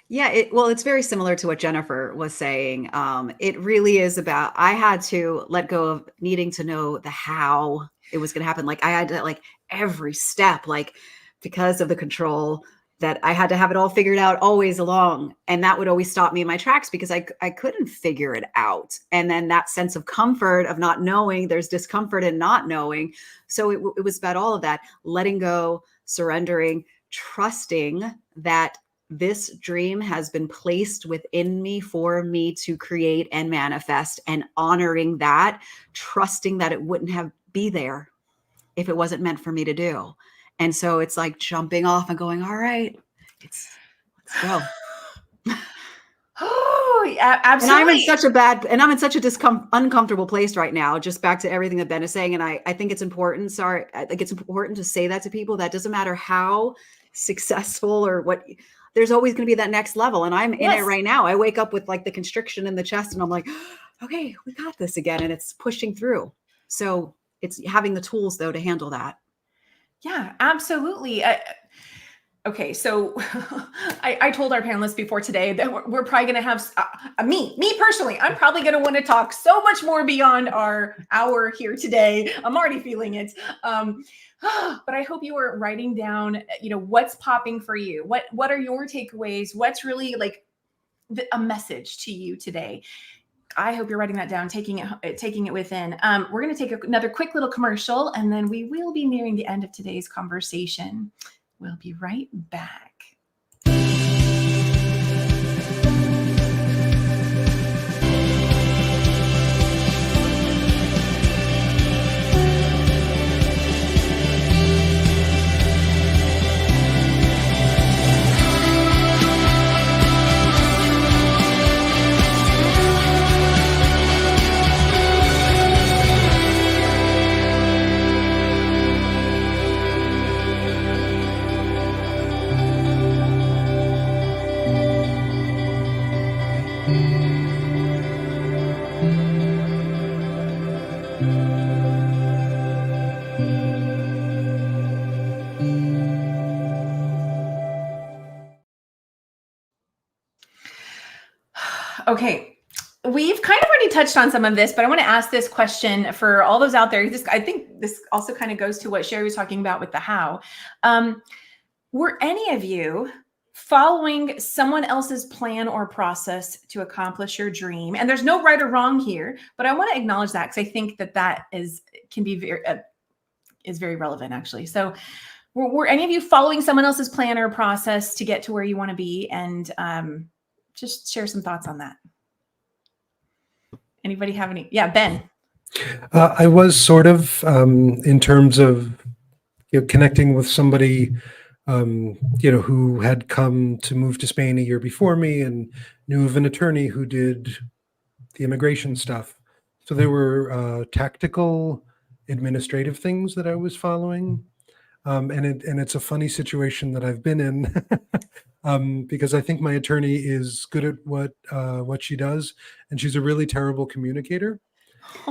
Yeah, it's very similar to what Jennifer was saying. It really is about, I had to let go of needing to know the how it was going to happen. Like I had to, like, every step, like, because of the control, that I had to have it all figured out always along. And that would always stop me in my tracks because I couldn't figure it out. And then that sense of comfort of not knowing, there's discomfort in not knowing. So it was about all of that, letting go, surrendering, trusting that this dream has been placed within me for me to create and manifest, and honoring that, trusting that it wouldn't have be there if it wasn't meant for me to do. And so it's like jumping off and going, all right, let's go. Oh, yeah, absolutely. And I'm in such a uncomfortable place right now, just back to everything that Ben is saying. And I think it's important. I think it's important to say that to people. That doesn't matter how successful or what, there's always going to be that next level. And I'm in it right now. I wake up with like the constriction in the chest and I'm like, okay, we got this again. And it's pushing through. So it's having the tools though to handle that. Yeah, absolutely. Okay, so I told our panelists before today that we're probably going to have me personally. I'm probably going to want to talk so much more beyond our hour here today. I'm already feeling it. But I hope you are writing down, what's popping for you. What are your takeaways? What's really like a message to you today? I hope you're writing that down, taking it within. We're going to take another quick little commercial, and then we will be nearing the end of today's conversation. We'll be right back. Okay, we've kind of already touched on some of this, but I want to ask this question for all those out there. I think this also kind of goes to what Shari was talking about with the how. Were any of you following someone else's plan or process to accomplish your dream? And there's no right or wrong here, but I want to acknowledge that because I think that is very relevant, actually. So were any of you following someone else's plan or process to get to where you want to be? And just share some thoughts on that. Anybody have any? Yeah, Ben. I was sort of in terms of connecting with somebody who had come to move to Spain a year before me and knew of an attorney who did the immigration stuff. So there were tactical administrative things that I was following. And it's a funny situation that I've been in because I think my attorney is good at what she does, and she's a really terrible communicator,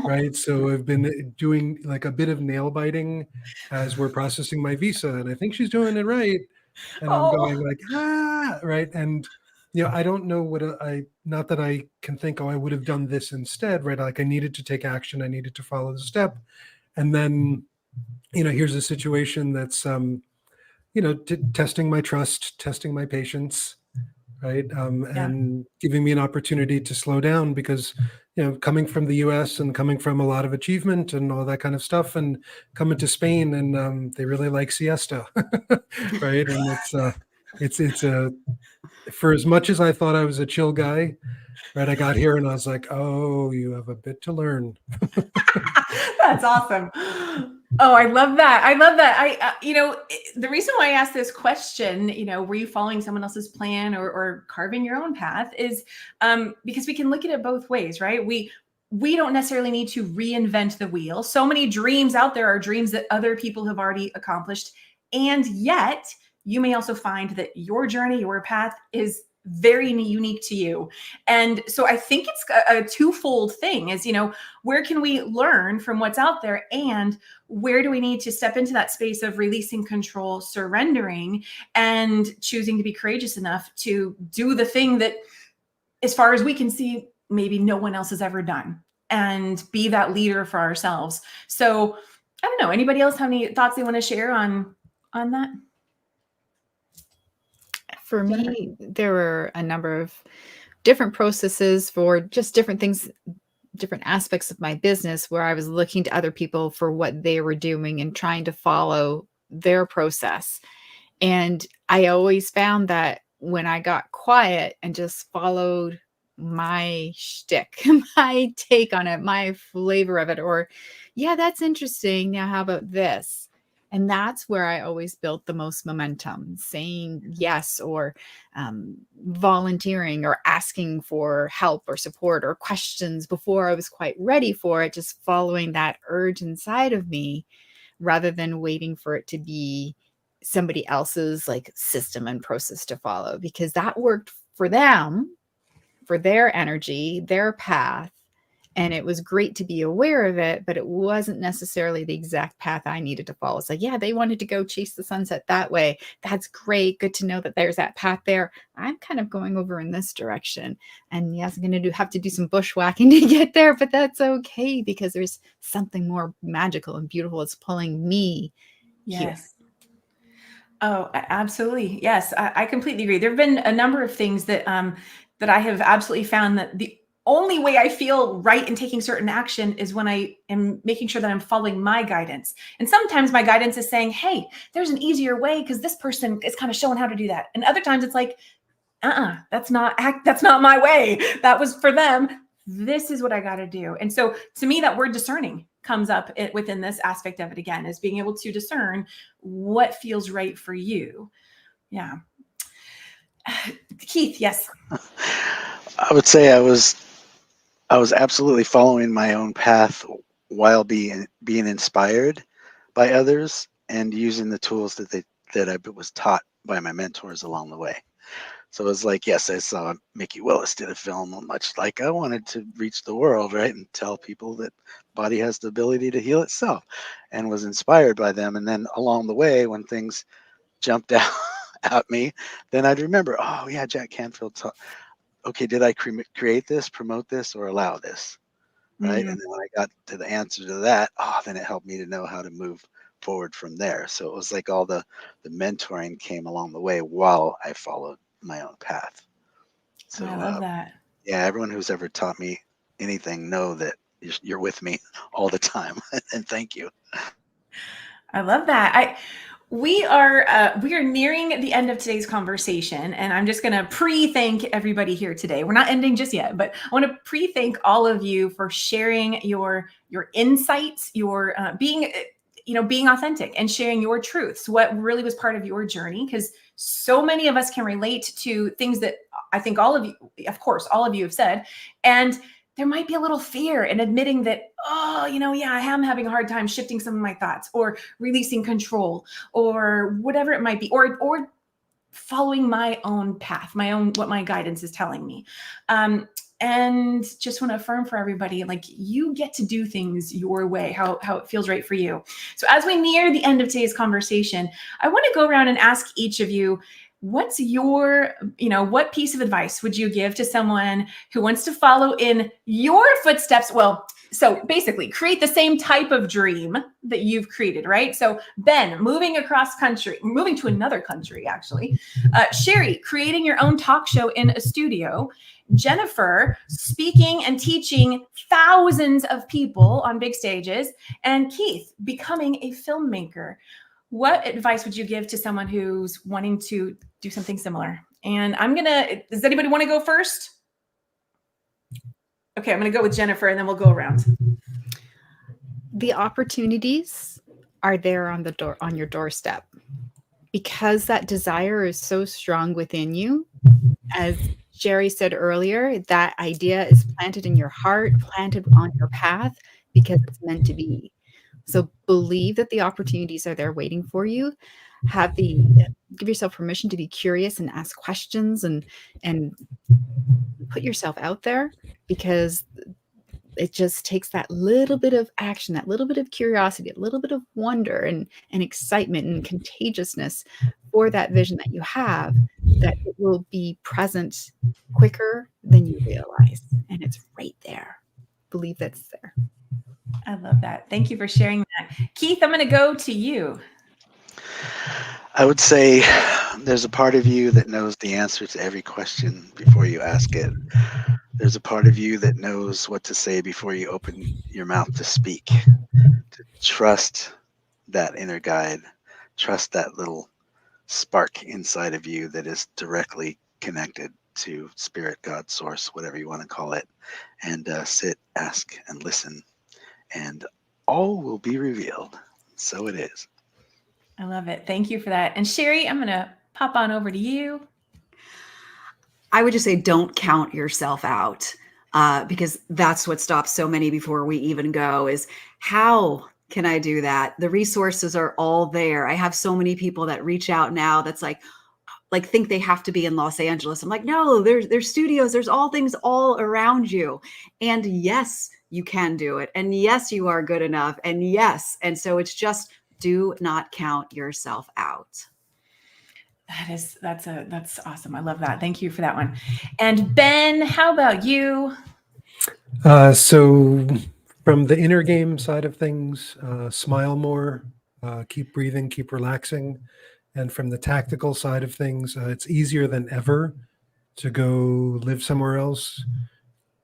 right? So I've been doing like a bit of nail biting as we're processing my visa, and I think she's doing it right, and I'm going like right, and I don't know what not that I can think, I would have done this instead, right? Like I needed to take action, I needed to follow the step, and then here's a situation that's, testing my trust, testing my patience, right? And giving me an opportunity to slow down because, coming from the US and coming from a lot of achievement and all that kind of stuff and coming to Spain and they really like siesta, right? And it's for as much as I thought I was a chill guy, right? I got here and I was like, oh, you have a bit to learn. That's awesome. Oh, I love that. I love that. The reason why I asked this question, were you following someone else's plan or carving your own path is because we can look at it both ways, right? We don't necessarily need to reinvent the wheel. So many dreams out there are dreams that other people have already accomplished. And yet you may also find that your journey, your path is very unique to you. And so I think it's a twofold thing is, where can we learn from what's out there, and where do we need to step into that space of releasing control, surrendering, and choosing to be courageous enough to do the thing that, as far as we can see, maybe no one else has ever done, and be that leader for ourselves. So I don't know, anybody else have any thoughts they want to share on that? For me, there were a number of different processes for just different things, different aspects of my business, where I was looking to other people for what they were doing and trying to follow their process. And I always found that when I got quiet and just followed my shtick, my take on it, my flavor of it, or, yeah, that's interesting. Now, how about this? And that's where I always built the most momentum, saying yes, or volunteering, or asking for help or support or questions before I was quite ready for it, just following that urge inside of me, rather than waiting for it to be somebody else's like system and process to follow, because that worked for them, for their energy, their path. And it was great to be aware of it, but it wasn't necessarily the exact path I needed to follow. So yeah, they wanted to go chase the sunset that way. That's great. Good to know that there's that path there. I'm kind of going over in this direction. And yes, I'm going to have to do some bushwhacking to get there, but that's okay, because there's something more magical and beautiful that's pulling me here. Yes. Oh, absolutely. Yes, I completely agree. There have been a number of things that that I have absolutely found that the only way I feel right in taking certain action is when I am making sure that I'm following my guidance. And sometimes my guidance is saying, hey, there's an easier way because this person is kind of showing how to do that. And other times it's like, that's not my way. That was for them. This is what I got to do. And so to me, that word discerning comes up within this aspect of it again, is being able to discern what feels right for you. Yeah. Keith, yes. I would say I was absolutely following my own path while being inspired by others and using the tools that I was taught by my mentors along the way. So it was like, yes, I saw Mickey Willis did a film, much like I wanted to reach the world, right, and tell people that body has the ability to heal itself, and was inspired by them. And then along the way, when things jumped out at me, then I'd remember, oh yeah, Jack Canfield taught. Okay, did I create this, promote this, or allow this, right? Mm. And then when I got to the answer to that, then it helped me to know how to move forward from there. So it was like all the mentoring came along the way while I followed my own path. So I love that. Yeah, everyone who's ever taught me anything, know that you're with me all the time, and thank you. I love that. We are nearing the end of today's conversation, and I'm just going to pre-thank everybody here today. We're not ending just yet, but I want to pre-thank all of you for sharing your insights, your being authentic and sharing your truths, what really was part of your journey, because so many of us can relate to things that I think all of you have said, and there might be a little fear in admitting that, I am having a hard time shifting some of my thoughts, or releasing control, or whatever it might be, or following my own path, what my guidance is telling me. And just want to affirm for everybody, like, you get to do things your way, how it feels right for you. So as we near the end of today's conversation, I want to go around and ask each of you, what's your, what piece of advice would you give to someone who wants to follow in your footsteps? Well, so basically create the same type of dream that you've created, right? So Ben, moving to another country, actually. Shari, creating your own talk show in a studio. Jennifer, speaking and teaching thousands of people on big stages. And Keith, becoming a filmmaker. What advice would you give to someone who's wanting to do something similar? And does anybody want to go first? Okay, I'm going to go with Jennifer, and then we'll go around. The opportunities are there on your doorstep, because that desire is so strong within you. As Shari said earlier, that idea is planted in your heart, planted on your path, because it's meant to be. So believe that the opportunities are there waiting for you. Have the give yourself permission to be curious and ask questions and put yourself out there, because it just takes that little bit of action, that little bit of curiosity, a little bit of wonder and excitement and contagiousness for that vision that you have, that it will be present quicker than you realize. And it's right there. Believe that's there. I love that. Thank you for sharing that. Keith, I'm going to go to you. I would say there's a part of you that knows the answer to every question before you ask it. There's a part of you that knows what to say before you open your mouth to speak. To trust that inner guide, trust that little spark inside of you that is directly connected to spirit, God, source, whatever you want to call it, and sit, ask, and listen, and all will be revealed. So it is. I love it. Thank you for that. And Shari, I'm going to pop on over to you. I would just say don't count yourself out, because that's what stops so many before we even go is, how can I do that? The resources are all there. I have so many people that reach out now that's like think they have to be in Los Angeles. I'm like, no, there's studios, there's all things all around you. And yes, you can do it. And yes, you are good enough. And yes. And so it's just, do not count yourself out. That's awesome. I love that. Thank you for that one. And Ben, how about you? So from the inner game side of things, smile more, keep breathing, keep relaxing. And from the tactical side of things, it's easier than ever to go live somewhere else.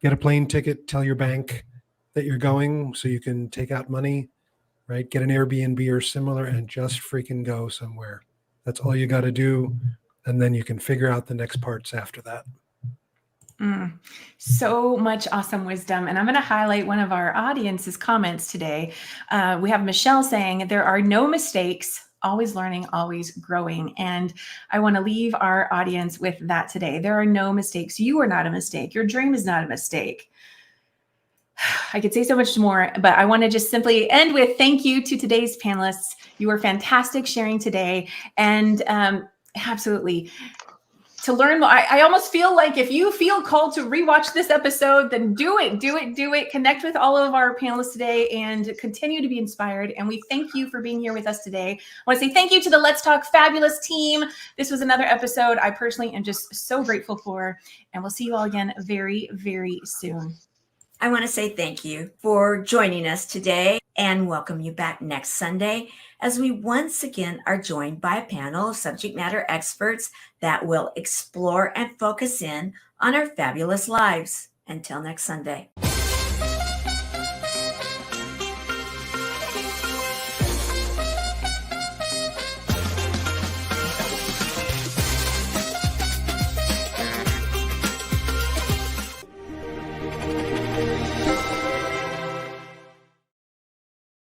Get a plane ticket, tell your bank that you're going so you can take out money, right? Get an Airbnb or similar and just freaking go somewhere. That's all you got to do. And then you can figure out the next parts after that. So much awesome wisdom. And I'm going to highlight one of our audience's comments today. We have Michelle saying, there are no mistakes, always learning, always growing. And I want to leave our audience with that today. There are no mistakes. You are not a mistake. Your dream is not a mistake. I could say so much more, but I want to just simply end with thank you to today's panelists. You were fantastic sharing today. And absolutely, to learn more, I almost feel like if you feel called to rewatch this episode, then do it. Connect with all of our panelists today and continue to be inspired. And we thank you for being here with us today. I want to say thank you to the Let's Talk Fabulous team. This was another episode I personally am just so grateful for. And we'll see you all again very, very soon. I want to say thank you for joining us today and welcome you back next Sunday as we once again are joined by a panel of subject matter experts that will explore and focus in on our fabulous lives. Until next Sunday.